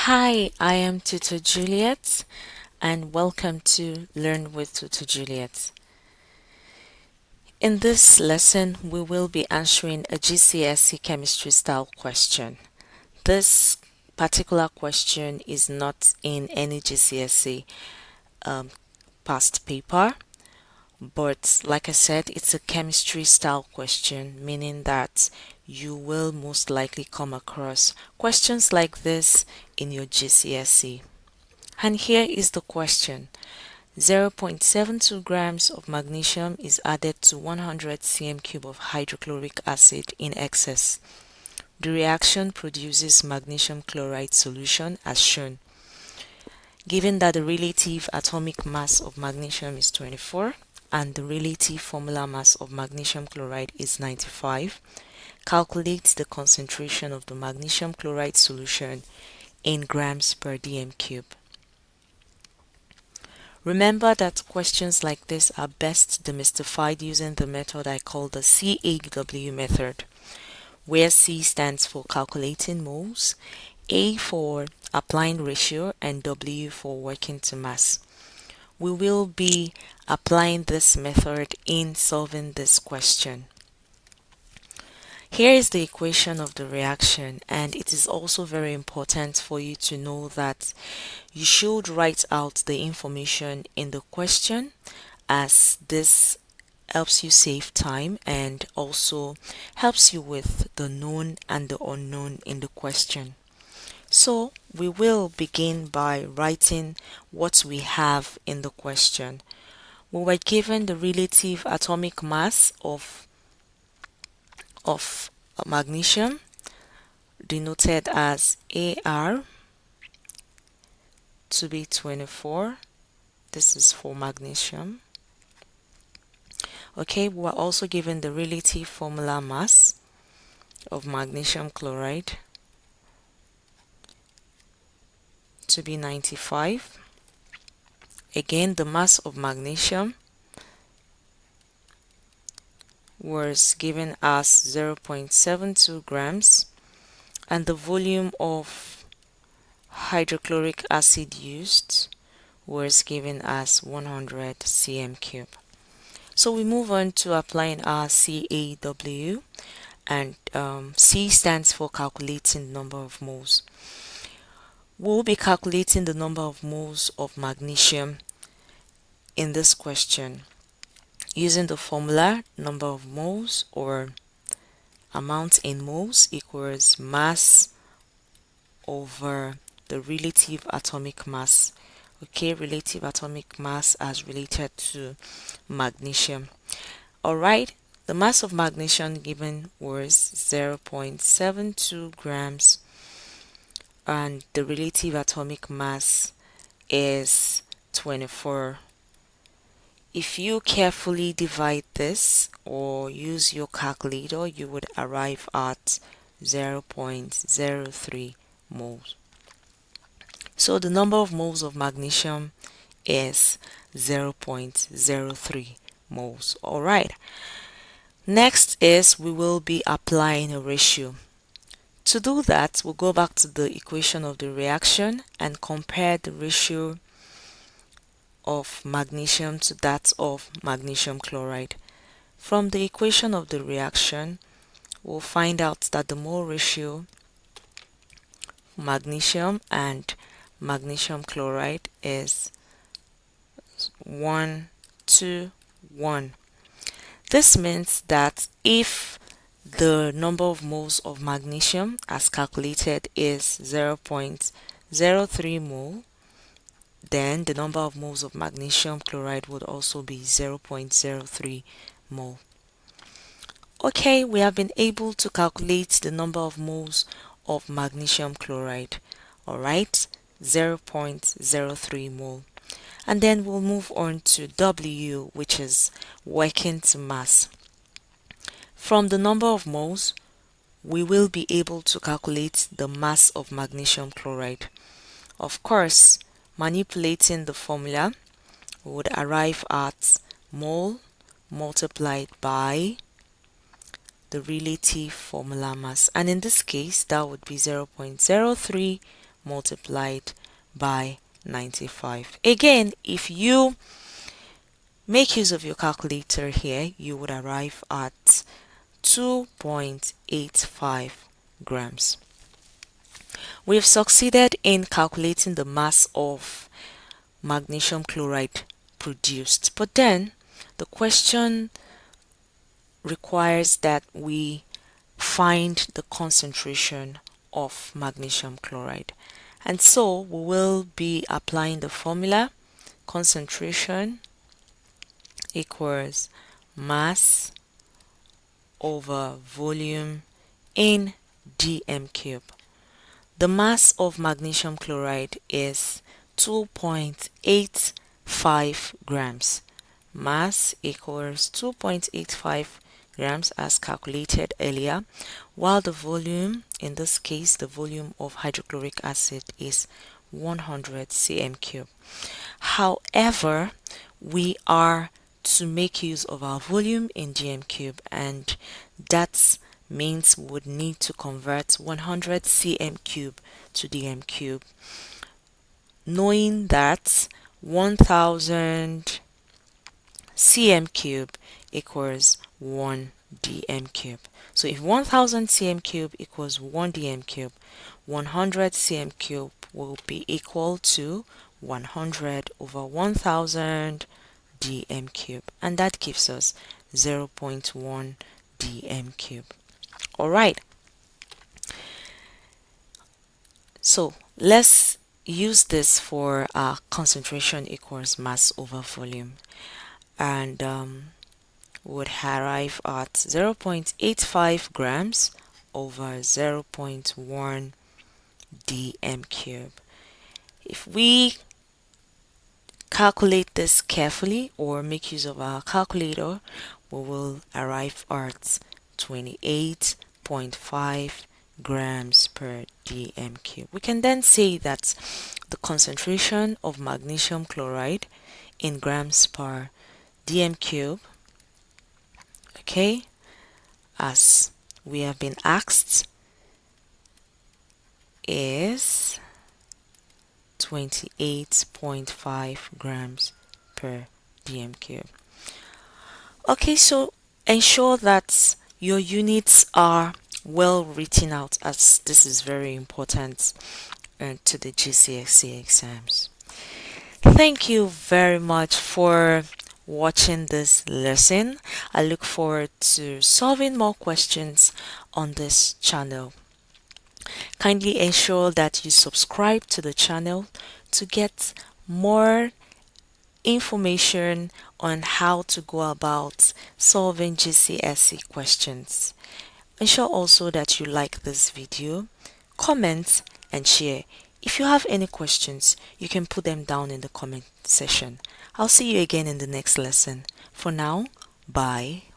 Hi, I am Tutor Juliet, and welcome to Learn with Tutor Juliet. In this lesson, we will be answering a GCSE chemistry style question. This particular question is not in any GCSE um, past paper, but like I said, it's a chemistry style question, meaning that you will most likely come across questions like this in your GCSE. And here is the question. 0.72 grams of magnesium is added to 100 cm cube of hydrochloric acid in excess. The reaction produces magnesium chloride solution as shown. Given that the relative atomic mass of magnesium is 24 and the relative formula mass of magnesium chloride is 95, calculate the concentration of the magnesium chloride solution in grams per dm cube. Remember that questions like this are best demystified using the method I call the CAW method, where C stands for calculating moles, A for applying ratio, and W for working to mass. We will be applying this method in solving this question. Here is the equation of the reaction, and it is also very important for you to know that you should write out the information in the question, as this helps you save time and also helps you with the known and the unknown in the question. So we will begin by writing what we have in the question. We were given the relative atomic mass of magnesium, denoted as AR, to be 24. This is for magnesium. Okay, we are also given the relative formula mass of magnesium chloride to be 95. Again, the mass of magnesium was given as 0.72 grams, and the volume of hydrochloric acid used was given as 100 cm cube. So we move on to applying our CAW, and C stands for calculating the number of moles. We'll be calculating the number of moles of magnesium in this question using the formula number of moles, or amount in moles, equals mass over the relative atomic mass. Okay, relative atomic mass as related to magnesium. Alright, the mass of magnesium given was 0.72 grams, and the relative atomic mass is 24. If you carefully divide this or use your calculator, you would arrive at 0.03 moles. So the number of moles of magnesium is 0.03 moles. Alright, next is we will be applying a ratio. To do that, we'll go back to the equation of the reaction and compare the ratio of magnesium to that of magnesium chloride. From the equation of the reaction, we'll find out that the mole ratio magnesium and magnesium chloride is 1:1. This means that if the number of moles of magnesium as calculated is 0.03 mole, then the number of moles of magnesium chloride would also be 0.03 mole. Okay, we have been able to calculate the number of moles of magnesium chloride. Alright, 0.03 mole. And then we'll move on to W, which is working to mass. From the number of moles, we will be able to calculate the mass of magnesium chloride. Of course, manipulating the formula, we would arrive at mole multiplied by the relative formula mass, and in this case that would be 0.03 multiplied by 95. Again, if you make use of your calculator here, you would arrive at 2.85 grams. We've succeeded in calculating the mass of magnesium chloride produced, but then the question requires that we find the concentration of magnesium chloride, and so we will be applying the formula concentration equals mass over volume in dm cube. The mass of magnesium chloride is 2.85 grams. Mass equals 2.85 grams as calculated earlier, while the volume, in this case the volume of hydrochloric acid, is 100 cm cube. However, we are to make use of our volume in dm cube, and that means we would need to convert 100 cm cube to dm cube, knowing that 1000 cm cube equals 1 dm cube. So if 1000 cm cube equals 1 dm cube, 100 cm cube will be equal to 100 over 1000 dm cube, and that gives us 0.1 dm cube. Alright, so let's use this for concentration equals mass over volume, and would arrive at 0.85 grams over 0.1 dm cube. If we calculate this carefully or make use of our calculator, we will arrive at 28.5 grams per dm cube. We can then say that the concentration of magnesium chloride in grams per dm cube, okay, as we have been asked, is 28.5 grams per dm cube. Okay, so ensure that your units are well written out, as this is very important to the GCSE exams. Thank you very much for watching this lesson. I look forward to solving more questions on this channel. Kindly ensure that you subscribe to the channel to get more information on how to go about solving GCSE questions. Ensure also that you like this video, comment and share. If you have any questions, you can put them down in the comment section. I'll see you again in the next lesson. For now, bye.